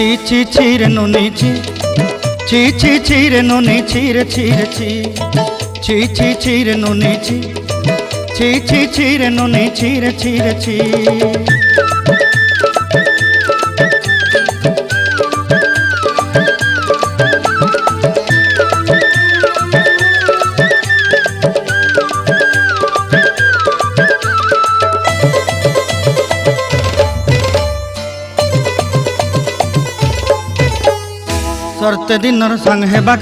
ছি ছি ছি রে নুনি ছি, ছি ছি ছি রে নুনি ছি রে ছি রে ছি, ছি ছি ছি রে নুনি ছি, ছি ছি ছি রে নুনি ছি রে ছি রে ছি। सरते दिनर संग हेबा